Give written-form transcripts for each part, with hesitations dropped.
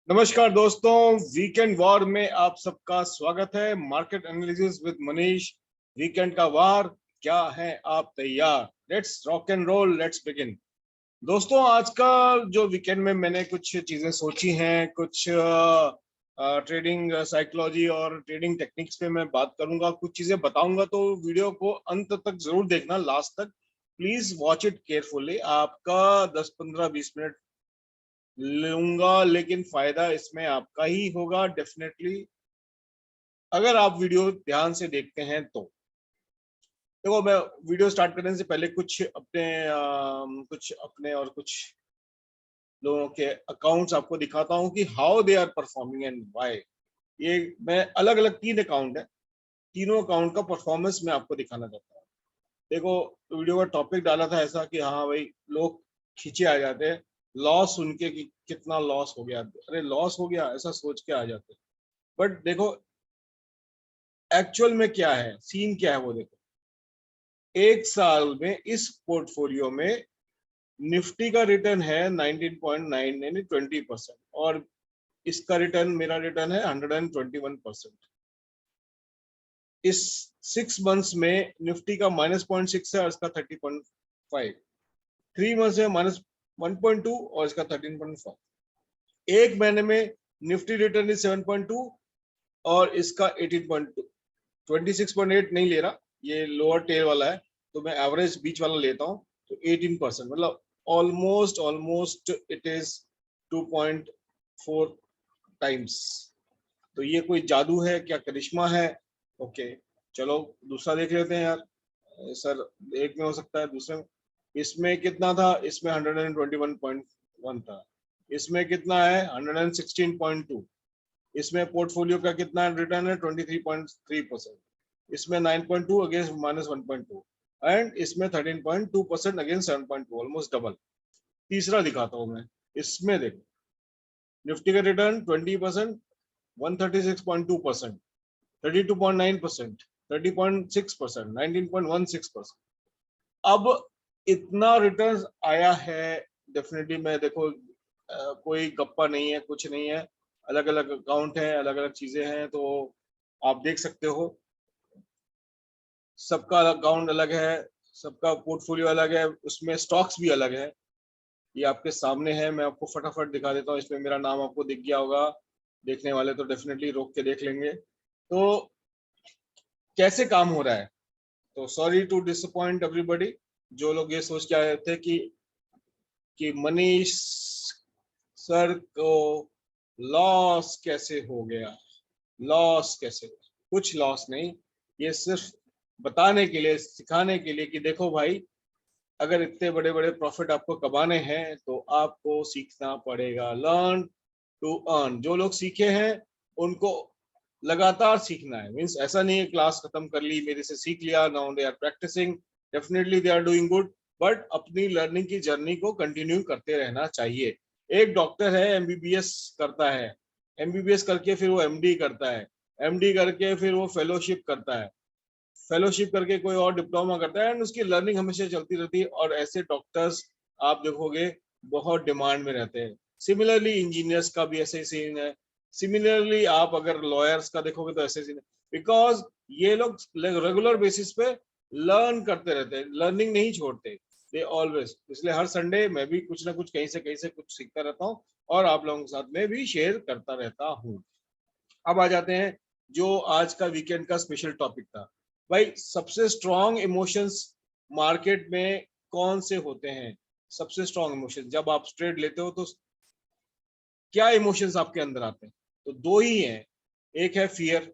नमस्कार दोस्तों, weekend war में आप सबका स्वागत है। Market analysis with Manish. Weekend का वार, क्या है आप तैयार? Let's rock and roll, let's begin. दोस्तों, आज का जो वीकेंड में मैंने कुछ चीजें सोची हैं, कुछ ट्रेडिंग साइकोलॉजी और ट्रेडिंग टेक्निक्स पे मैं बात करूंगा, कुछ चीजें बताऊंगा। तो वीडियो को अंत तक जरूर देखना, लास्ट तक। Please watch it carefully. आपका 10-15-20 मिनट लूंगा, लेकिन फायदा इसमें आपका ही होगा डेफिनेटली, अगर आप वीडियो ध्यान से देखते हैं तो। देखो, मैं वीडियो स्टार्ट करने से पहले कुछ अपने और कुछ लोगों के अकाउंट्स आपको दिखाता हूं कि how they are performing and why. ये मैं अलग अलग 3 अकाउंट है, तीनों अकाउंट का परफॉर्मेंस मैं आपको दिखाना चाहता हूँ। देखो, वीडियो का टॉपिक डाला था ऐसा कि हाँ भाई, लोग खींचे आ जाते हैं लॉस सुन के कि कितना लॉस हो गया, अरे लॉस हो गया ऐसा सोच के आ जाते हैं। बट देखो, एक्चुअल में क्या है, सीन क्या है वो देखो। एक साल में इस पोर्टफोलियो में निफ्टी का रिटर्न है 19.9 यानी 20%, और इसका रिटर्न, मेरा रिटर्न है 121%। इस 6 मंथ्स में निफ्टी का -0.6 है और इसका 30.5। 3 मंथ्स में -1.2 और इसका 13.5। एक महीने में निफ्टी रिटर्न इज 7.2 और इसका 18.2। 26.8 नहीं ले रहा, ये लोअर टेल वाला है, तो मैं एवरेज बीच वाला लेता हूँ। तो 18%, मतलब ऑलमोस्ट इट इज 2.4 टाइम्स। तो ये कोई जादू है क्या, करिश्मा है? ओके, चलो दूसरा देख लेते हैं यार। सर, एक में हो सकता है, दूसरे में। इसमें कितना था? इसमें 121.1 था। इसमें कितना है? 116.2। इसमें पोर्टफोलियो का कितना रिटर्न है? 23.3%। इसमें 9.2 अगेंस्ट -1.2, एंड इसमें 13.2% अगेंस्ट 7.2, ऑलमोस्ट डबल। तीसरा दिखाता हूं मैं। इसमें देखो, निफ्टी का रिटर्न 20%, 136.2%, 32.9%, 30.6%, 19.16%। अब इतना रिटर्न आया है, डेफिनेटली। मैं देखो, कोई गप्पा नहीं है, कुछ नहीं है, अलग अलग अकाउंट है, अलग अलग चीजें हैं, तो आप देख सकते हो सबका अकाउंट अलग है, सबका पोर्टफोलियो अलग है, उसमें स्टॉक्स भी अलग है। ये आपके सामने है, मैं आपको फटाफट दिखा देता हूँ। इसमें मेरा नाम आपको दिख गया होगा, देखने वाले तो डेफिनेटली रोक के देख लेंगे। तो कैसे काम हो रहा है? तो सॉरी टू डिसअपॉइंट एवरीबॉडी, जो लोग ये सोच के आए थे कि मनीष सर को लॉस कैसे हो गया, लॉस कैसे? कुछ लॉस नहीं, ये सिर्फ बताने के लिए, सिखाने के लिए कि देखो भाई, अगर इतने बड़े बड़े प्रॉफिट आपको कमाने हैं तो आपको सीखना पड़ेगा। Learn to earn. जो लोग सीखे हैं उनको लगातार सीखना है। मींस ऐसा नहीं है क्लास खत्म कर ली, मेरे से सीख लिया, now they are practising. Definitely they are doing good, but अपनी लर्निंग की जर्नी को कंटिन्यू करते रहना चाहिए। एक डॉक्टर है, एमबीबीएस करता है, एमबीबीएस करके फिर वो एमडी करता है, एमडी करके फिर वो फेलोशिप करता है, फेलोशिप करके कोई और डिप्लोमा करता है, एंड उसकी लर्निंग हमेशा चलती रहती है। और ऐसे डॉक्टर्स आप देखोगे बहुत डिमांड में रहते हैं। सिमिलरली इंजीनियर्स का भी ऐसे ही सीन है। सिमिलरली आप अगर लॉयर्स का देखोगे तो ऐसे सीन है, बिकॉज ये लोग रेगुलर बेसिस पे लर्न करते रहते हैं, लर्निंग नहीं छोड़ते, दे ऑलवेज। इसलिए हर संडे मैं भी कुछ ना कुछ, कहीं से कुछ सीखता रहता हूँ और आप लोगों के साथ में भी शेयर करता रहता हूँ। अब आ जाते हैं जो आज का वीकेंड का स्पेशल टॉपिक था। भाई, सबसे स्ट्रॉन्ग इमोशंस मार्केट में कौन से होते हैं? सबसे स्ट्रॉन्ग इमोशन जब आप ट्रेड लेते हो तो क्या इमोशंस आपके अंदर आते हैं? तो दो ही हैं, एक है फियर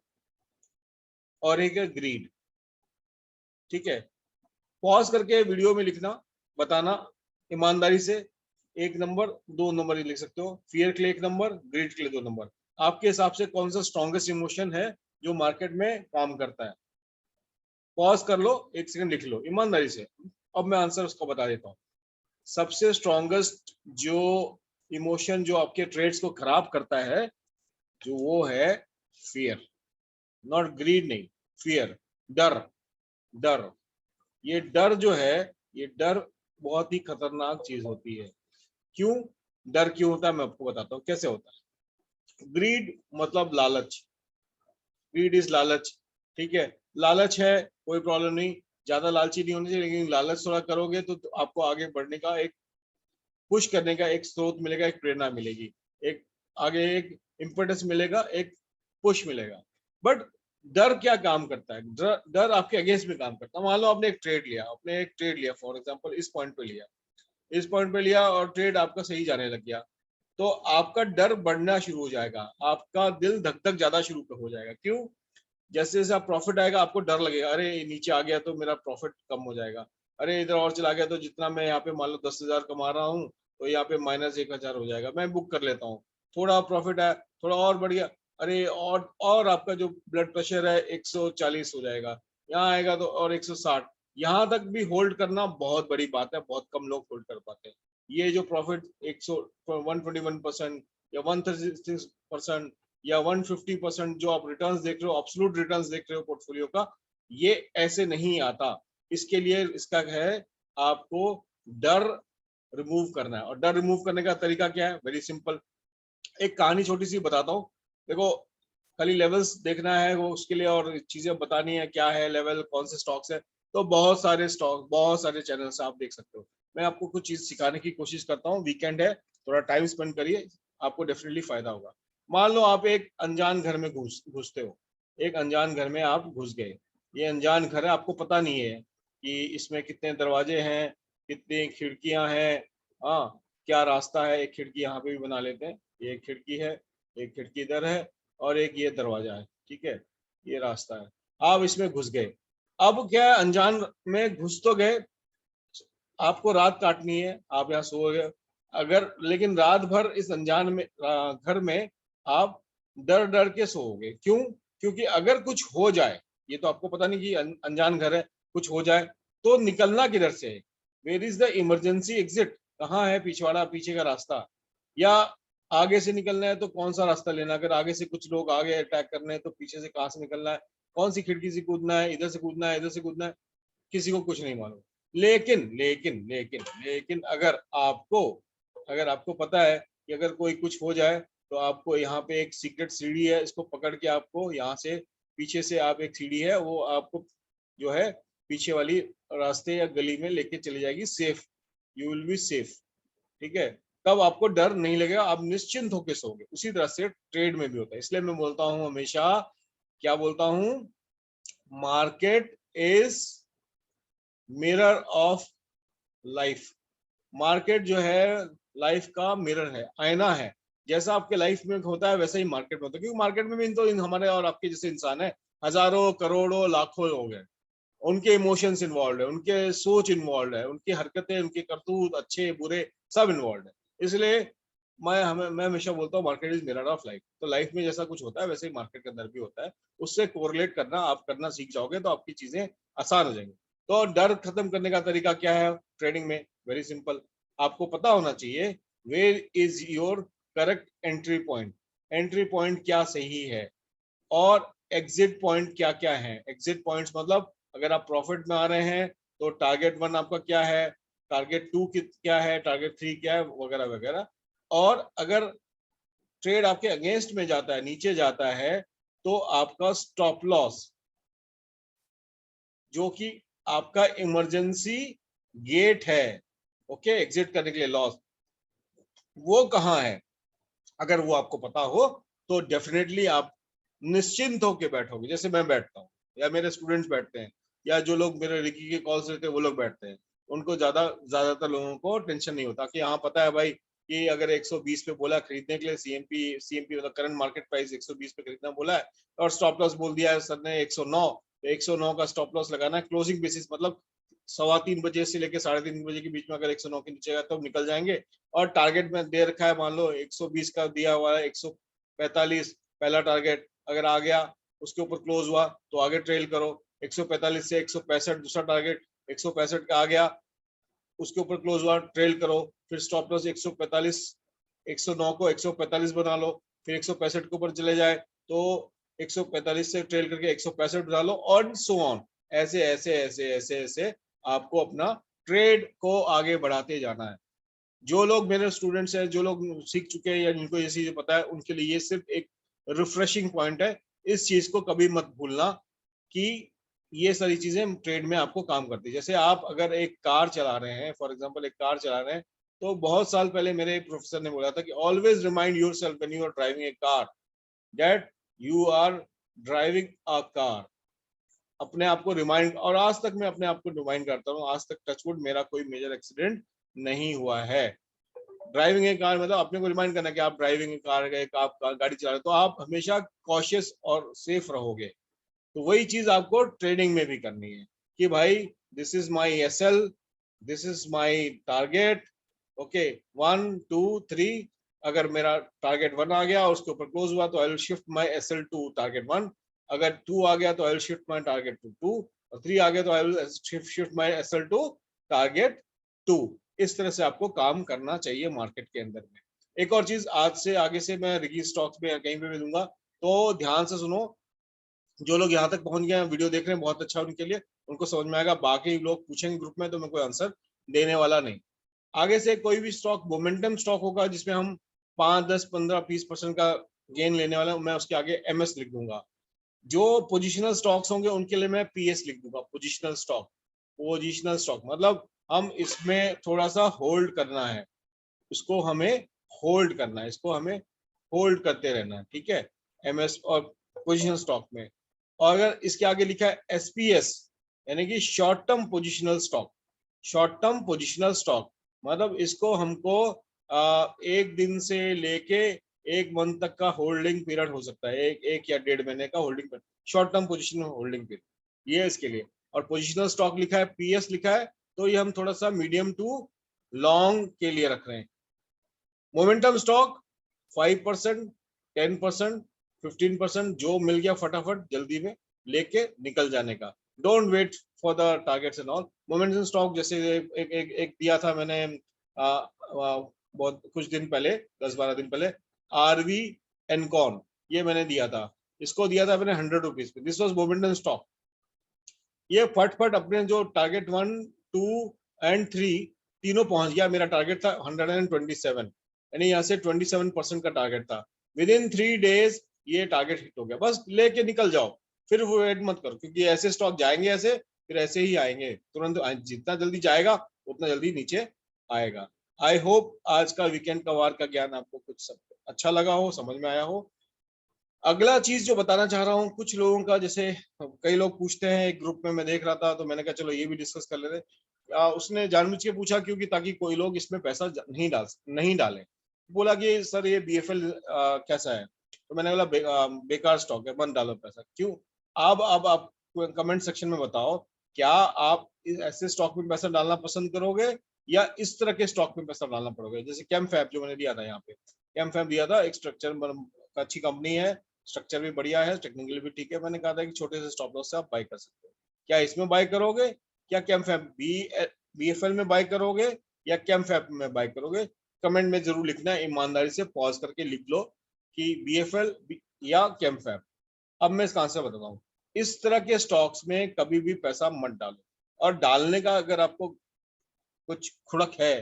और एक है ग्रीड। ठीक है, पॉज करके वीडियो में लिखना, बताना ईमानदारी से। 1 नंबर, 2 नंबर ही लिख सकते हो। फियर के लिए 1 नंबर, ग्रीड के लिए 2 नंबर। आपके हिसाब से कौन सा स्ट्रॉन्गेस्ट इमोशन है जो मार्केट में काम करता है? पॉज कर लो, 1 सेकंड लिख लो ईमानदारी से। अब मैं आंसर उसको बता देता हूँ। सबसे स्ट्रॉन्गेस्ट जो इमोशन जो आपके ट्रेड्स को खराब करता है, जो वो है फियर। नॉट ग्रीड, नहीं, फियर, डर। डर, ये डर जो है, ये डर बहुत ही खतरनाक चीज होती है। क्यों डर क्यों होता है? मैं आपको बताता हूँ कैसे होता है। ग्रीड मतलब लालच, ग्रीड इज लालच, ठीक है। लालच है कोई प्रॉब्लम नहीं, ज्यादा लालची नहीं होनी चाहिए, लेकिन लालच थोड़ा करोगे तो आपको आगे बढ़ने का एक पुश करने का एक स्रोत मिलेगा, एक प्रेरणा मिलेगी, एक आगे एक इम्पेटस मिलेगा, एक पुश मिलेगा। बट डर क्या काम करता है? डर आपके अगेंस्ट में काम करता है। मान लो आपने एक ट्रेड लिया, आपने एक ट्रेड लिया फॉर एग्जांपल इस पॉइंट पे लिया, इस पॉइंट पे लिया और ट्रेड आपका सही जाने लग गया, तो आपका डर बढ़ना शुरू हो जाएगा, आपका दिल धक धक ज्यादा शुरू हो जाएगा। क्यों? जैसे जैसे आप प्रॉफिट आएगा आपको डर लगेगा, अरे नीचे आ गया तो मेरा प्रॉफिट कम हो जाएगा, अरे इधर और चला गया तो जितना मैं यहाँ पे मान लो 10,000 कमा रहा हूँ तो यहाँ पे -1,000 हो जाएगा, मैं बुक कर लेता हूँ। थोड़ा प्रॉफिट है, थोड़ा और बढ़ गया, अरे और आपका जो ब्लड प्रेशर है 140 हो जाएगा, यहाँ आएगा तो और 160। यहाँ तक भी होल्ड करना बहुत बड़ी बात है, बहुत कम लोग होल्ड कर पाते हैं। ये जो प्रॉफिट 121% या 136% या 150% जो आप रिटर्न्स देख रहे हो, एब्सोल्यूट रिटर्न्स देख रहे हो पोर्टफोलियो का, ये ऐसे नहीं आता। इसके लिए इसका है आपको डर रिमूव करना है। और डर रिमूव करने का तरीका क्या है? वेरी सिंपल, एक कहानी छोटी सी बताता हूँ। देखो, खाली लेवल्स देखना है वो उसके लिए, और चीजें बतानी है क्या है लेवल, कौन से स्टॉक्स है, तो बहुत सारे स्टॉक, बहुत सारे चैनल्स आप देख सकते हो। मैं आपको कुछ चीज सिखाने की कोशिश करता हूँ, वीकेंड है, थोड़ा टाइम स्पेंड करिए, आपको डेफिनेटली फायदा होगा। मान लो आप एक अनजान घर में घुसते हो, एक अनजान घर में आप घुस गए, ये अनजान घर है, आपको पता नहीं है कि इसमें कितने दरवाजे हैं, कितनी खिड़कियां हैं, हाँ क्या रास्ता है, एक खिड़की यहाँ पे भी बना लेते हैं, ये एक खिड़की है, एक खिड़की इधर है, और एक ये दरवाजा है, ठीक है, ये रास्ता है। आप इसमें घुस गए, अब क्या है, अनजान में घुस तो गए, आपको रात काटनी है, आप यहाँ सो गए, अगर लेकिन रात भर इस अनजान में घर में आप डर डर के सोओगे। क्यों? क्योंकि अगर कुछ हो जाए, ये तो आपको पता नहीं कि अनजान घर है, कुछ हो जाए तो निकलना किधर से है? Where is the emergency exit? कहाँ है पीछे का रास्ता? या आगे से निकलना है तो कौन सा रास्ता लेना, अगर आगे से कुछ लोग आगे अटैक करने हैं तो पीछे से कहाँ से निकलना है, कौन सी खिड़की से कूदना है, इधर से कूदना है, इधर से कूदना है, किसी को कुछ नहीं मालूम। लेकिन लेकिन लेकिन लेकिन अगर आपको पता है कि अगर कोई कुछ हो जाए तो आपको यहाँ पे एक सीक्रेट सीढ़ी है, इसको पकड़ के आपको यहाँ से पीछे से आप एक सीढ़ी है वो आपको जो है पीछे वाली रास्ते या गली में लेके चली जाएगी, safe, you will be safe, ठीक है। तब आपको डर नहीं लगेगा, आप निश्चिंत होकर सोगे। उसी तरह से ट्रेड में भी होता है, इसलिए मैं बोलता हूँ हमेशा, क्या बोलता हूँ, market is mirror of life. Market जो है लाइफ का मिरर है, आईना है। जैसा आपके लाइफ में होता है वैसा ही मार्केट में होता है, क्योंकि मार्केट में भी तो हमारे और आपके जैसे इंसान है, हजारों करोड़ों लाखों लोग हैं, उनके इमोशंस इन्वॉल्व है, उनके सोच इन्वॉल्व है, उनकी हरकतें, उनके करतूत अच्छे बुरे सब इन्वॉल्व है। इसलिए मैं हमेशा बोलता हूँ market is mirror of life. तो लाइफ में जैसा कुछ होता है वैसे ही मार्केट के अंदर भी होता है, उससे कोरिलेट करना आप करना सीख जाओगे तो आपकी चीजें आसान हो जाएंगी। तो डर खत्म करने का तरीका क्या है ट्रेडिंग में? वेरी सिंपल, आपको पता होना चाहिए where is your correct entry point, entry point क्या सही है, और एग्जिट पॉइंट क्या क्या है। एग्जिट पॉइंट्स मतलब अगर आप प्रॉफिट में आ रहे हैं तो टारगेट 1 आपका क्या है, टारगेट 2 क्या है, टारगेट 3 क्या है, वगैरह वगैरह। और अगर ट्रेड आपके अगेंस्ट में जाता है, नीचे जाता है, तो आपका स्टॉप लॉस, जो कि आपका इमरजेंसी गेट है, ओके, एग्जिट करने के लिए लॉस, वो कहाँ है? अगर वो आपको पता हो तो डेफिनेटली आप निश्चिंत होकर बैठोगे, जैसे मैं बैठता हूँ या मेरे स्टूडेंट्स बैठते हैं, या जो लोग मेरे रिकी के कॉल्स लेते हैं वो लोग बैठते हैं, उनको ज्यादातर लोगों को टेंशन नहीं होता कि हाँ पता है भाई कि अगर 120 पे बोला खरीदने के लिए, सीएमपी मतलब करंट मार्केट प्राइस 120 पे खरीदना बोला है, और स्टॉप लॉस बोल दिया है सर ने 109, तो 109 का स्टॉप लॉस लगाना है क्लोजिंग बेसिस, मतलब 3:15 से लेकर 3:30 के बीच में अगर 109 के नीचे गया तो निकल जाएंगे। और टारगेट में दे रखा है, मान लो 120 का दिया हुआ है, 145 पहला टारगेट, अगर आ गया उसके ऊपर क्लोज हुआ तो आगे ट्रेल करो, 145 से 165 दूसरा टारगेट, 165 का आ गया उसके ऊपर क्लोज हुआ ट्रेल करो, फिर स्टॉप लॉस 145, 109 को 145 बना लो, फिर 165 के ऊपर चले जाए तो 145 से ट्रेल करके 165 बना लो, और सो ऑन, ऐसे ऐसे ऐसे ऐसे ऐसे आपको अपना ट्रेड को आगे बढ़ाते जाना है। जो लोग मेरे स्टूडेंट्स हैं, जो लोग सीख चुके हैं या जिनको ये चीजें पता है, उनके लिए ये सिर्फ एक रिफ्रेशिंग पॉइंट है। इस चीज को कभी मत भूलना कि ये सारी चीजें ट्रेड में आपको काम करती है। जैसे आप अगर एक कार चला रहे हैं, फॉर एग्जांपल एक कार चला रहे हैं, तो बहुत साल पहले मेरे एक प्रोफेसर ने बोला था कि always remind yourself when you are driving a car that you are driving a car. अपने आप को रिमाइंड, और आज तक मैं अपने आप को रिमाइंड करता हूँ, आज तक टचवुड मेरा कोई मेजर एक्सीडेंट नहीं हुआ है। ड्राइविंग ए कार मतलब अपने को रिमाइंड करना कि आप ड्राइविंग कार गए, आप गाड़ी चला रहे, तो आप हमेशा कॉशियस और सेफ रहोगे। तो वही चीज आपको ट्रेडिंग में भी करनी है कि भाई this is my SL, this is my target, okay 1 2 3। अगर मेरा टारगेट 1 आ गया और उसके ऊपर क्लोज हुआ तो I will shift my SL to target 1। अगर 2 आ गया तो I will shift my target to 2, और 3 आ गया तो I will shift my SL to target 2। इस तरह से आपको काम करना चाहिए मार्केट के अंदर में। एक और चीज आज से आगे से मैं रिगी स्टॉक्स में कहीं पे भी दूंगा, तो ध्यान से सुनो। जो लोग यहाँ तक पहुंच गए हैं, वीडियो देख रहे हैं, बहुत अच्छा उनके लिए, उनको समझ में आएगा। बाकी लोग पूछेंगे ग्रुप में तो मैं कोई आंसर देने वाला नहीं। आगे से कोई भी स्टॉक मोमेंटम स्टॉक होगा जिसमें हम 5 10 15 20% का गेन लेने वाला हूं, मैं उसके आगे एमएस लिख दूंगा। जो पोजिशनल स्टॉक्स होंगे उनके लिए मैं पीएस लिख दूंगा, पोजिशनल स्टॉक। पोजिशनल स्टॉक मतलब हम इसमें थोड़ा सा होल्ड करना है, इसको हमें होल्ड करना है, इसको हमें होल्ड करते रहना है, ठीक है, एमएस और पोजिशनल स्टॉक में। और अगर इसके आगे लिखा है एसपीएस, यानी कि short term positional stock. Short term positional stock मतलब इसको हमको 1 दिन से लेके 1 मंथ तक का होल्डिंग पीरियड हो सकता है, एक या 1.5 महीने का holding period, short term position holding period ये इसके लिए। और पोजिशनल स्टॉक लिखा है, पीएस लिखा है, तो ये हम थोड़ा सा मीडियम टू लॉन्ग के लिए रख रहे हैं। मोमेंटम स्टॉक 5%, 10%, 15% जो मिल गया फटाफट जल्दी में लेके निकल जाने का। Don't wait for the targets and all. Momentum stock जैसे एक दिया था मैंने बहुत कुछ दिन पहले, 10 12 दिन पहले, आरवी एनकॉन, ये मैंने दिया था। इसको दिया था मैंने 100 रुपीज पे। This was momentum stock. ये फट अपने जो टारगेट 1 2 एंड 3 तीनों पहुंच गया। मेरा टारगेट था 127, यानी यहाँ से 27% का टारगेट था। विद इन 3 days ये टारगेट हिट हो गया। बस लेके निकल जाओ, फिर वो वेट मत करो, क्योंकि ऐसे स्टॉक जाएंगे ऐसे, फिर ऐसे ही आएंगे तुरंत। जितना जल्दी जाएगा उतना जल्दी नीचे आएगा। आई होप आज का वीकेंड का वार का ज्ञान आपको कुछ सब अच्छा लगा हो, समझ में आया हो। अगला चीज जो बताना चाह रहा हूँ, कुछ लोगों का जैसे कई लोग पूछते हैं, एक ग्रुप में मैं देख रहा था तो मैंने कहा चलो ये भी डिस्कस कर लेते। उसने जानबूझ के पूछा क्योंकि ताकि कोई लोग इसमें पैसा नहीं डालें। बोला कि सर ये बीएफएल कैसा है, तो मैंने बोला बेकार स्टॉक है, मत डालो पैसा। क्यों? अब आप कमेंट सेक्शन में बताओ, क्या आप ऐसे स्टॉक में पैसा डालना पसंद करोगे या इस तरह के स्टॉक में पैसा डालना पड़ोगे? जैसे कैमफैब जो मैंने दिया था, यहाँ पे कैमफैब दिया था, एक स्ट्रक्चर अच्छी कंपनी है, स्ट्रक्चर भी बढ़िया है, टेक्निकली भी ठीक है। मैंने कहा था कि छोटे से स्टॉप लॉस से आप बाय कर सकते हो। क्या इसमें बाय करोगे, क्या कैमफैब बीएफएल में बाय करोगे या कैमफैब में बाय करोगे? कमेंट में जरूर लिखना है, ईमानदारी से पॉज करके लिख लो कि बीएफएल या कैमफैब। अब मैं इसका आंसर बताता हूँ। इस तरह के स्टॉक्स में कभी भी पैसा मत डालो, और डालने का अगर आपको कुछ खुड़क है,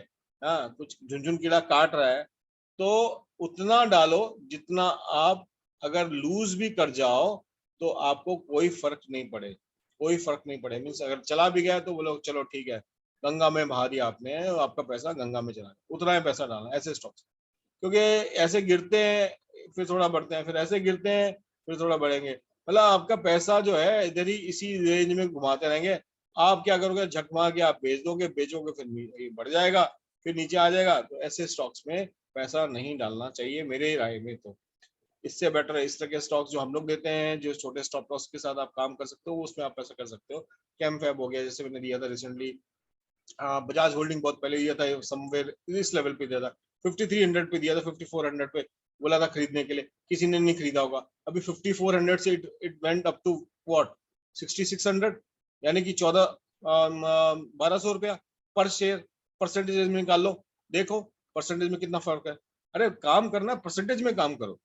हाँ, कुछ झुनझुन कीड़ा काट रहा है, तो उतना डालो जितना आप अगर लूज भी कर जाओ तो आपको कोई फर्क नहीं पड़े, कोई फर्क नहीं पड़े। मीन्स अगर चला भी गया तो बोलो चलो ठीक है, गंगा में बहा दिया आपने, आपका पैसा गंगा में चला गया, उतना ही पैसा डालना ऐसे स्टॉक्स। क्योंकि ऐसे गिरते हैं फिर थोड़ा बढ़ते हैं, फिर ऐसे गिरते हैं फिर थोड़ा बढ़ेंगे, मतलब आपका पैसा जो है इधर ही इसी रेंज में घुमाते रहेंगे। आप क्या करोगे, झक मार के आप बेच दोगे, बेचोगे फिर बढ़ जाएगा, फिर नीचे आ जाएगा। तो ऐसे स्टॉक्स में पैसा नहीं डालना चाहिए मेरे राय में। तो इससे बेटर है इस तरह के स्टॉक्स जो हम लोग देते हैं, जो छोटे स्टॉप लॉस के साथ आप काम कर सकते हो, उसमें आप पैसा कर सकते हो। कैमफैब हो गया, जैसे मैंने दिया था रिसेंटली। बजाज होल्डिंग बहुत पहले दिया था, समवेयर इस लेवल पे दिया था, 5300 पे दिया था, 5400 पे बोला था खरीदने के लिए, किसी ने नहीं खरीदा होगा। अभी 5400 से it went up to what 6600, यानी कि 1200 रुपया पर शेयर। परसेंटेज में निकाल लो, देखो परसेंटेज में कितना फर्क है। अरे काम करना, परसेंटेज में काम करो,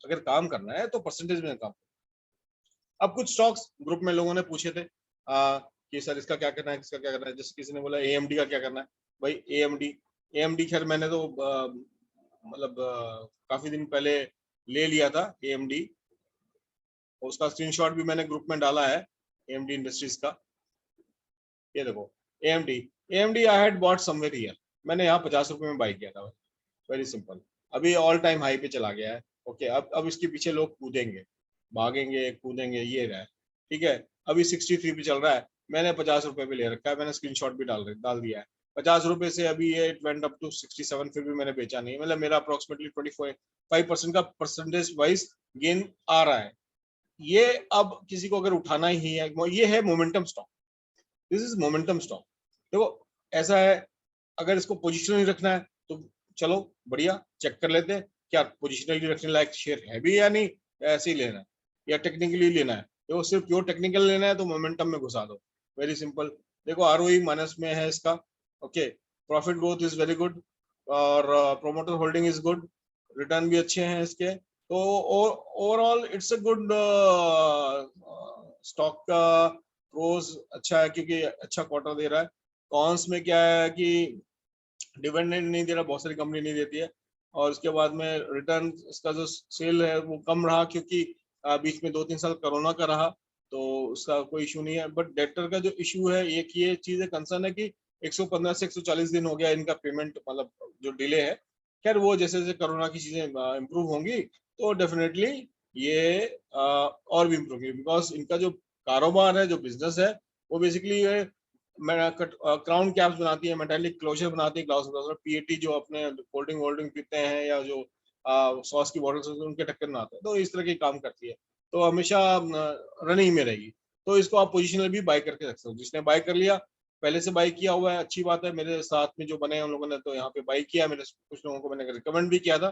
अगर काम करना है तो परसेंटेज में काम। अब कुछ स्टॉक्स ग्रुप में लोगों ने पूछे थे कि सर इसका क्या करना है, इसका क्या करना है। जैसे किसी ने बोला एएमडी का क्या करना है। भाई एएमडी AMD खैर मैंने तो मतलब काफी दिन पहले ले लिया था AMD, उसका स्क्रीनशॉट भी मैंने ग्रुप में डाला है AMD इंडस्ट्रीज का। ये देखो AMD, AMD I had bought somewhere here, मैंने यहाँ 50 रुपए में बाई किया था, वेरी सिंपल। अभी ऑल टाइम हाई पे चला गया है। ओके, अब इसके पीछे लोग कूदेंगे, भागेंगे कूदेंगे, ये रहा है, ठीक है। अभी 63 पे चल रहा है, मैंने 50 रुपए पे ले रखा है, मैंने स्क्रीनशॉट भी डाल दिया है। 50 रुपए से अभी ये इट वेंट अप टू 67, फिर भी मैंने बेचा नहीं, मतलब मेरा अप्रोक्सीमेटली 25% का परसेंटेज वाइज गेन आ रहा है। ये अब किसी को अगर उठाना ही है, ये है momentum stock, this is momentum stock. देखो ऐसा है, अगर इसको पोजिशनली रखना है तो चलो बढ़िया, चेक कर लेते हैं क्या पोजिशनली रखने लायक शेयर है भी या नहीं, ऐसे ही लेना है या टेक्निकली लेना है। देखो सिर्फ प्योर टेक्निकल लेना है तो मोमेंटम में घुसा दो, वेरी सिंपल। देखो ROE माइनस में है इसका, okay, profit growth is very good, और promoter holding is good, return भी अच्छे हैं इसके, तो overall it's a good stock का प्रोज अच्छा है क्योंकि अच्छा क्वार्टर दे रहा है। कॉन्स में क्या है कि डिविडेंड नहीं दे रहा, बहुत सारी कंपनी नहीं देती है, और उसके बाद में रिटर्न इसका जो सेल है वो कम रहा क्योंकि बीच में 2-3 साल कोरोना का रहा, तो उसका कोई इशू नहीं है। बट डेटर का जो इशू है, एक ये चीज है, कंसर्न है कि 115 से 140 दिन हो गया इनका पेमेंट, मतलब जो डिले है। खैर वो जैसे जैसे कोरोना की चीजें इम्प्रूव होंगी तो डेफिनेटली ये और भी इम्प्रूव होगी, बिकॉज इनका जो कारोबार है, जो बिजनेस है, वो बेसिकली क्राउन कैप्स बनाती है, मेटालिक क्लोजर बनाती है, ग्लास ग्लास PET जो अपने कोल्ड ड्रिंक पीते हैं या जो सॉस की बॉटल्स उनके टक्कर में आते हैं, तो इस तरह के काम करती है, तो हमेशा रनिंग में रहेगी। तो इसको आप पोजिशनल भी बाय करके रख सकते हो, जिसने बाय कर लिया, पहले से बाय किया हुआ है, अच्छी बात है। मेरे साथ में जो बने हैं उन लोगों ने तो यहाँ पे बाय किया, मेरे कुछ लोगों को मैंने रिकमेंड भी किया था,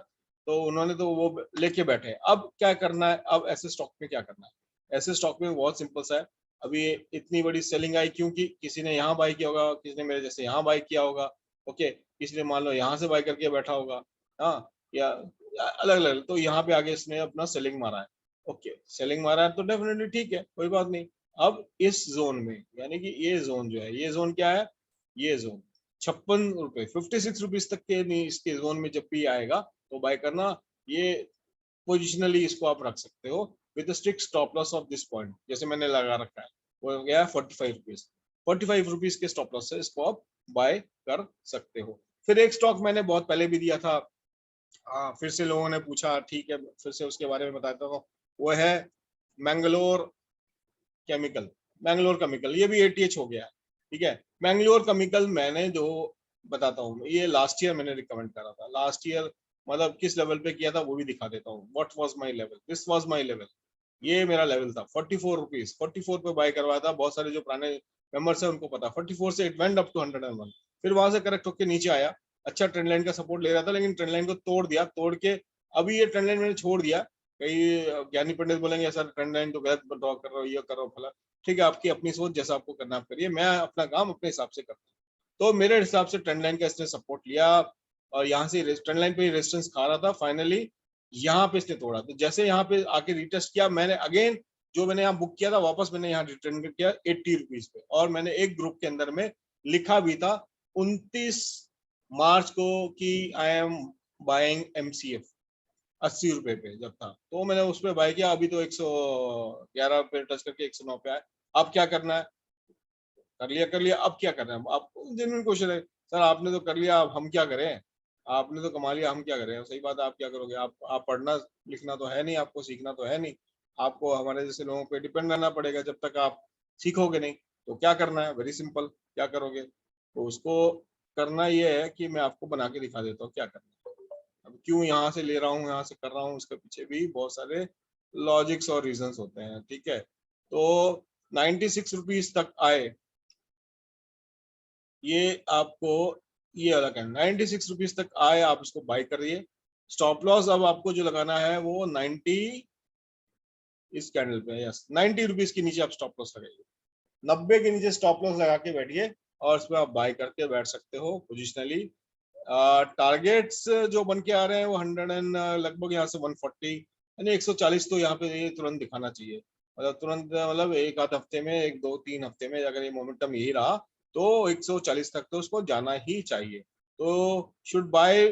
तो उन्होंने तो वो लेके बैठे। अब क्या करना है, अब ऐसे स्टॉक में क्या करना है, ऐसे स्टॉक में बहुत सिंपल सा है। अभी इतनी बड़ी सेलिंग आई क्योंकि किसी ने यहाँ बाय किया होगा, किसी ने मेरे जैसे यहाँ बाय किया होगा, ओके, किसी ने मान लो यहाँ से बाय करके बैठा होगा, हाँ, या अलग अलग, तो यहाँ पे आगे इसने अपना सेलिंग मारा है, ओके, सेलिंग मारा है तो डेफिनेटली ठीक है, कोई बात नहीं। अब इस जोन में, यानी कि ये जोन जो है, ये जोन क्या है, ये जोन 56 रुपए, 56 रुपीज तक के नहीं, इसके जोन में जब भी आएगा तो बाय करना। ये पोजिशनली इसको आप रख सकते हो with strict stop loss of this point, जैसे मैंने लगा रखा है, वो गया 45 रुपीज, 45 रुपीज के स्टॉप लॉस से इसको आप बाय कर सकते हो। फिर एक स्टॉक मैंने बहुत पहले भी दिया था, फिर से लोगों ने पूछा, ठीक है फिर से उसके बारे में बताता हूँ, वो है मैंगलोर केमिकल। मैंगलोर केमिकल ये भी ATH हो गया है, ठीक है। मैंगलोर केमिकल मैंने जो बताता हूँ, ये लास्ट ईयर मैंने रिकमेंड करा था, लास्ट ईयर मतलब किस लेवल पे किया था वो भी दिखा देता हूँ। What was my level, this was my level, ये मेरा लेवल था 44 रुपीज, 44 पे बाय करवाया था। बहुत सारे जो पुराने मेंबर्स हैं उनको पता, 44 से इट वेंट अप टू 101, फिर वहां से करेक्ट होकर नीचे आया, अच्छा ट्रेंड लाइन का सपोर्ट ले रहा था, लेकिन ट्रेंड लाइन को तोड़ दिया, तोड़ के अभी ये ट्रेंड लाइन मैंने छोड़ दिया। कई ज्ञानी पंडित बोलेंगे सर ट्रेंड लाइन तो गलत ड्रॉ कर रहा हो, ये कर रहा हो फला, ठीक है, आपकी अपनी सोच, जैसा आपको करना आप करिए, मैं अपना काम अपने हिसाब से करता हूँ। तो मेरे हिसाब से ट्रेंड लाइन का इसने सपोर्ट लिया, और यहाँ से ट्रेंड लाइन पे रेजिस्टेंस खा रहा था, फाइनली यहाँ पे इसने तोड़ा, तो जैसे यहाँ पे आके रिटेस्ट किया, मैंने अगेन जो मैंने यहाँ बुक किया था वापस मैंने यहाँ रिटर्न किया 80 रुपीज पे, और मैंने एक ग्रुप के अंदर में लिखा भी था 29 मार्च को कि आई एम बाइंग MCF 80 रुपए पे जब था, तो मैंने उस पर बाय किया। अभी तो 111 पे टच करके 109 पे आया। अब क्या करना है, कर लिया, अब क्या करना है, आप जेन्युइन क्वेश्चन है, सर आपने तो कर लिया, अब हम क्या करें, आपने तो कमा लिया, हम क्या करें, सही बात है, आप क्या करोगे, आप पढ़ना लिखना तो है नहीं, आपको सीखना तो है नहीं, आपको हमारे जैसे लोगों पे डिपेंड रहना पड़ेगा जब तक आप सीखोगे नहीं। तो क्या करना है, वेरी सिंपल, क्या करोगे, तो उसको करना ये है कि मैं आपको बना के दिखा देता हूँ क्या करना है। अब क्यों यहाँ से ले रहा हूँ, यहाँ से कर रहा हूँ, उसके पीछे भी बहुत सारे लॉजिक्स और रीजंस होते हैं, ठीक है। तो 96 रुपीज तक आए, ये आपको ये वाला करना, 96 रुपीज तक आए आप इसको बाय करिए। स्टॉप लॉस अब आपको जो लगाना है वो 90, इस कैंडल पे, यस 90 रुपीज के नीचे आप स्टॉप लॉस लगाइए, 90 के नीचे स्टॉप लॉस लगा के बैठिए, और इसमें आप बाय करके बैठ सकते हो पोजिशनली। टारगेट्स जो बन के आ रहे हैं वो 100 एंड लगभग यहाँ से 140, यानी 140 तो यहाँ पे ये तुरंत दिखाना चाहिए, मतलब तुरंत, मतलब एक आध हफ्ते में, 1-2-3 हफ्ते में अगर ये मोमेंटम यही रहा तो 140 तक तो उसको जाना ही चाहिए। तो should buy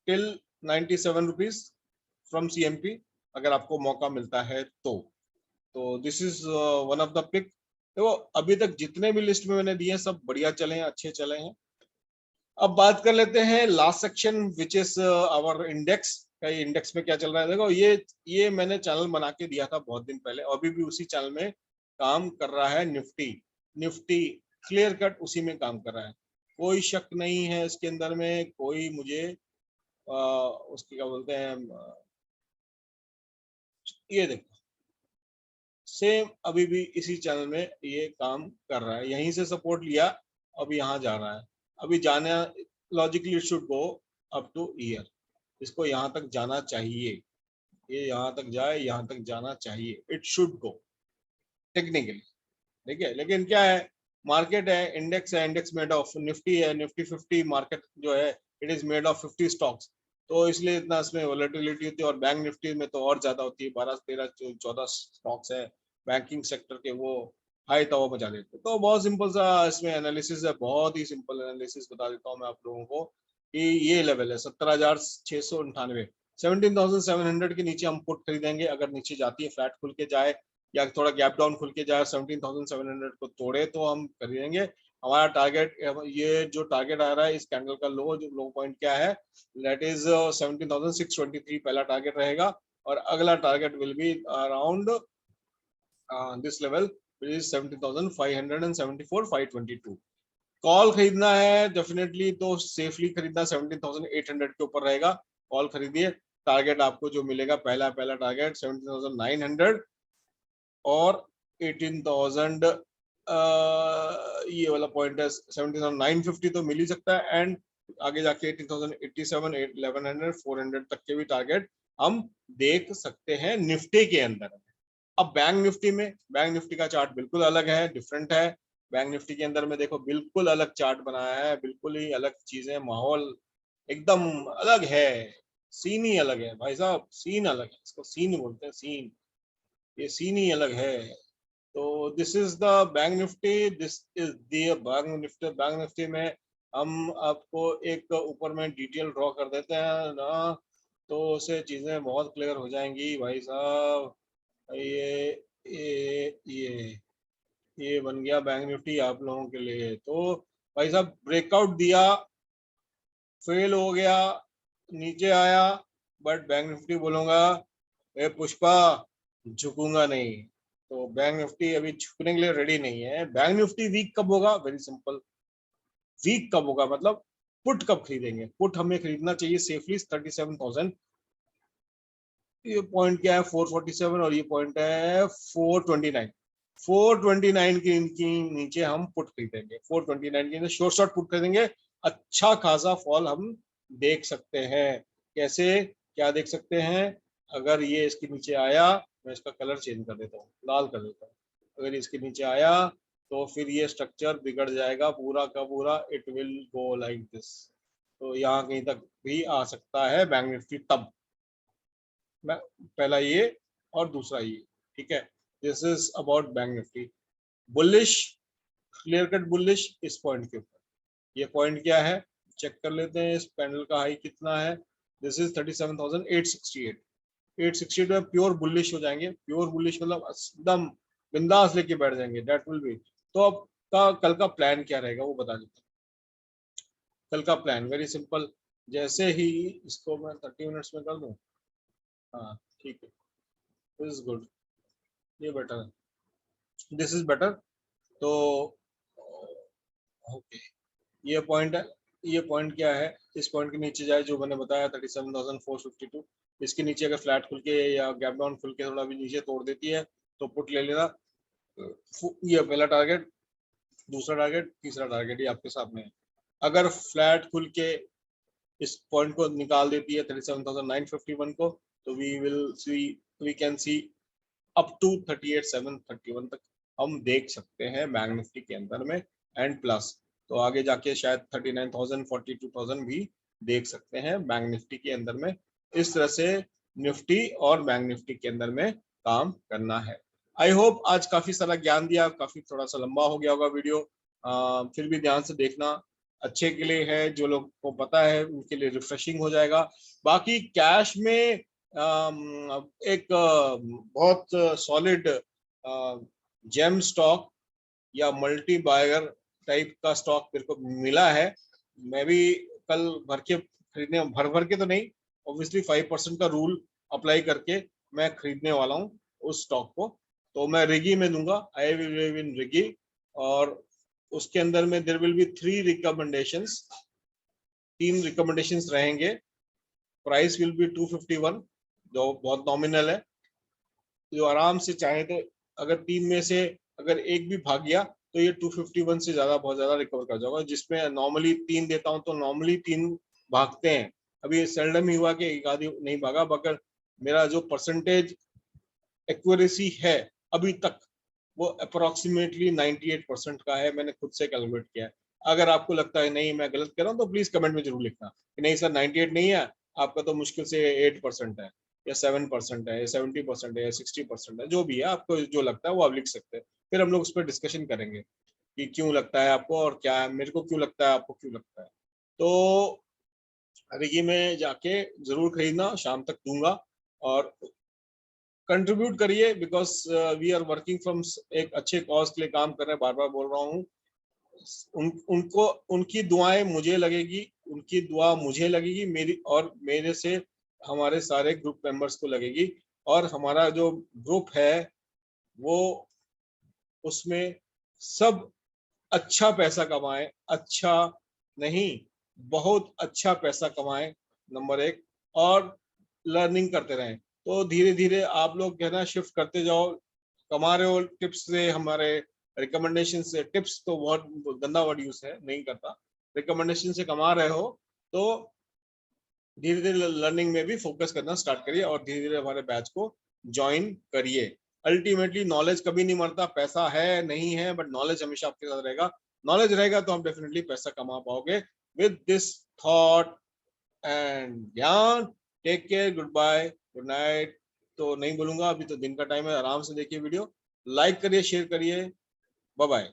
till 97 rupees from CMP अगर आपको मौका मिलता है तो this is one of the pick. देखो अभी तक जितने भी लिस्ट में मैंने दिए सब बढ़िया चले हैं, अच्छे चले हैं। अब बात कर लेते हैं last section which is our index. Index में क्या चल रहा है? देखो ये मैंने चैनल बना के दिया था बहुत दिन पहले, अभी भी उसी चैनल में काम कर रहा है। निफ्टी निफ्टी क्लियर कट उसी में काम कर रहा है, कोई शक नहीं है इसके अंदर में। कोई मुझे उसकी क्या बोलते हैं, ये देखो सेम अभी भी इसी चैनल में ये काम कर रहा है, यहीं से सपोर्ट लिया, अब यहाँ जा रहा है। अभी जाना logically should go up two year, इसको यहाँ तक जाना चाहिए, ये यहाँ तक जाए, यहाँ तक जाना चाहिए, इट शुड गो टेक्निकली। ठीक है, लेकिन क्या है, मार्केट है, इंडेक्स मेड ऑफ निफ्टी है, निफ्टी 50 मार्केट जो है it is made of 50 stocks, तो इसलिए इतना इसमें वोलेटिलिटी होती है। और बैंक निफ्टी में तो और ज्यादा होती है, 12 13 14 स्टॉक्स है बैंकिंग सेक्टर के, वो हाई तवा मचा देते। तो बहुत सिंपल सा इसमें एनालिसिस है, बहुत ही सिंपल एनालिसिस बता देता हूँ मैं आप लोगों को कि ये लेवल है 17,698, 17,700 के नीचे हम पुट खरीदेंगे। अगर नीचे जाती है, फ्लैट खुल के जाए या थोड़ा गैप डाउन खुल के जाए, 17,700 को तोड़े तो हम खरीदेंगे। हमारा टारगेट, ये जो टारगेट आ रहा है इस कैंडल का लो पॉइंट क्या है, दैट इज 17,623 पहला टारगेट रहेगा। और अगला target will be around this level is 17,574 522। Call खरीदना है डेफिनेटली तो सेफली खरीदना, 17,800 के ऊपर रहेगा, कॉल खरीदिए। टारगेट आपको जो मिलेगा, पहला टारगेट 17,900 और 18,000, ये वाला पॉइंट है 17,950 तो मिल ही सकता है। एंड आगे जाके 18,087 1100 400 तक के भी टारगेट हम देख सकते हैं निफ्टी के अंदर। अब बैंक निफ्टी का चार्ट बिल्कुल अलग है, डिफरेंट है। बैंक निफ्टी के अंदर में देखो बिल्कुल अलग चार्ट बनाया है, बिल्कुल ही अलग चीजें, माहौल एकदम अलग है, सीन ही अलग है भाई साहब, सीन अलग है, इसको सीन बोलते हैं, सीन, ये सीन ही अलग है। तो this is the bank Nifty, this is the bank Nifty में हम आपको एक ऊपर में डिटेल ड्रॉ कर देते हैं ना, तो उससे चीजें बहुत क्लियर हो जाएंगी भाई साहब। ये ये बन गया बैंक निफ्टी आप लोगों के लिए। तो भाई साहब ब्रेकआउट दिया, फेल हो गया, नीचे आया, बट बैंक निफ्टी बोलूंगा ए पुष्पा झुकूंगा नहीं। तो बैंक निफ्टी अभी झुकने के लिए रेडी नहीं है। बैंक निफ्टी वीक कब होगा? वेरी सिंपल, वीक कब होगा मतलब पुट कब खरीदेंगे? पुट हमें खरीदना चाहिए सेफली 37,000, ये पॉइंट क्या है 447 और ये पॉइंट है 429, 429 के नीचे हम पुट खरीदेंगे, 429 के नीचे शॉर्ट पुट खरीदेंगे। अच्छा खासा फॉल हम देख सकते हैं। कैसे, क्या देख सकते हैं? अगर ये इसके नीचे आया, मैं इसका कलर चेंज कर देता हूँ, लाल कर देता हूँ। अगर इसके नीचे आया तो फिर ये स्ट्रक्चर बिगड़ जाएगा पूरा का पूरा, it will go like this. तो यहाँ कहीं तक भी आ सकता है बैंक निफ्टी तब, पहला ये और दूसरा ये। ठीक है, this is about bank Nifty. Bullish, clear cut bullish इस पॉइंट के ऊपर। ये पॉइंट क्या है चेक कर लेते हैं, इस पैनल का हाई कितना है, दिस इज 37,868, 868 में प्योर बुलिश हो जाएंगे। प्योर बुलिश मतलब एकदम बिंदास लेके बैठ जाएंगे, दैट विल बी। तो अब का कल का प्लान क्या रहेगा वो बता देते हैं। कल का प्लान वेरी सिंपल, जैसे ही इसको मैं 30 मिनट्स में कर दूं, हाँ ठीक है, दिस इज गुड, ये बेटर है, दिस इज बेटर। तो ओके, ये पॉइंट है, ये पॉइंट क्या है, इस पॉइंट के नीचे जाए जो मैंने बताया 37,452, इसके नीचे अगर फ्लैट खुल के या गैप डाउन खुल के थोड़ा भी नीचे तोड़ देती है तो पुट ले लेना। ये पहला टारगेट, दूसरा टारगेट, तीसरा टारगेट, ये आपके सामने है। अगर फ्लैट खुल के इस पॉइंट को निकाल देती है 37,951 को, तो we can see up to 38,731 तक हम देख सकते हैं बैंक निफ्टी के अंदर में, एंड प्लस तो आगे जाके शायद 39,000 42,000 भी देख सकते हैं बैंक निफ्टी के अंदर में। इस तरह से निफ्टी और बैंक निफ्टी के अंदर में काम करना है। आई होप आज काफी सारा ज्ञान दिया, काफी थोड़ा सा लंबा हो गया होगा वीडियो, फिर भी ध्यान से देखना, अच्छे के लिए है, जो लोग को पता है उनके लिए रिफ्रेशिंग हो जाएगा। बाकी कैश में एक बहुत सॉलिड जेम स्टॉक या मल्टी बायर टाइप का स्टॉक मेरे को मिला है। मैं भी कल भर के खरीदने, भर भर के तो नहीं, ऑब्वियसली 5% का रूल अप्लाई करके मैं खरीदने वाला हूँ उस स्टॉक को। तो मैं रिगी में दूंगा, आई विल लिव इन रिगी, और उसके अंदर में there will be 3 recommendations, 3 recommendations रहेंगे। प्राइस विल बी 251, जो बहुत नॉमिनल है, जो आराम से चाहे तो अगर 3 में से अगर एक भी भाग गया तो ये 251 से ज्यादा बहुत ज्यादा रिकवर कर जाएगा। जिसमें नॉर्मली 3 देता हूं तो नॉर्मली 3 भागते हैं, अभी सेल्डम ही हुआ कि एक आधी नहीं भागा, मगर मेरा जो परसेंटेज एक्यूरेसी है अभी तक वो अप्रोक्सीमेटली 98% का है। मैंने खुद से कैलकुलेट किया है। अगर आपको लगता है नहीं मैं गलत कर रहा हूँ तो प्लीज कमेंट में जरूर लिखना कि नहीं सर 98 नहीं है, आपका तो मुश्किल से 8% है या 7% है या 70% है या 60% है, जो भी है आपको जो लगता है वो आप लिख सकते हैं। फिर हम लोग उस पर डिस्कशन करेंगे कि क्यों लगता है आपको और क्या है, मेरे को क्यों लगता है, आपको क्यों लगता है। तो रिगी में जाके जरूर खरीदना, शाम तक दूंगा, और कंट्रीब्यूट करिए, because we are working from एक अच्छे कॉज के लिए काम कर रहे हैं, बार बार बोल रहा हूँ। उनको उनकी दुआएं मुझे लगेगी, उनकी दुआ मुझे लगेगी, मेरी और मेरे से हमारे सारे ग्रुप मेंबर्स को लगेगी। और हमारा जो ग्रुप है वो, उसमें सब अच्छा पैसा कमाए, अच्छा नहीं बहुत अच्छा पैसा कमाए, नंबर एक, और लर्निंग करते रहें। तो धीरे धीरे आप लोग है ना शिफ्ट करते जाओ, कमा रहे हो टिप्स से, हमारे रिकमेंडेशन से। टिप्स तो बहुत गंदा वर्ड यूज है, नहीं करता, रिकमेंडेशन से कमा रहे हो तो धीरे धीरे लर्निंग में भी फोकस करना स्टार्ट करिए और धीरे धीरे हमारे बैच को ज्वाइन करिए। अल्टीमेटली नॉलेज कभी नहीं मरता, पैसा है नहीं है बट नॉलेज हमेशा आपके साथ रहेगा। नॉलेज रहेगा तो हम डेफिनेटली पैसा कमा पाओगे। With this thought and gyan, take care, goodbye, good night. तो नहीं बोलूंगा, अभी तो दिन का टाइम है, आराम से देखिए वीडियो, लाइक करिए, शेयर करिए, बाय बाय।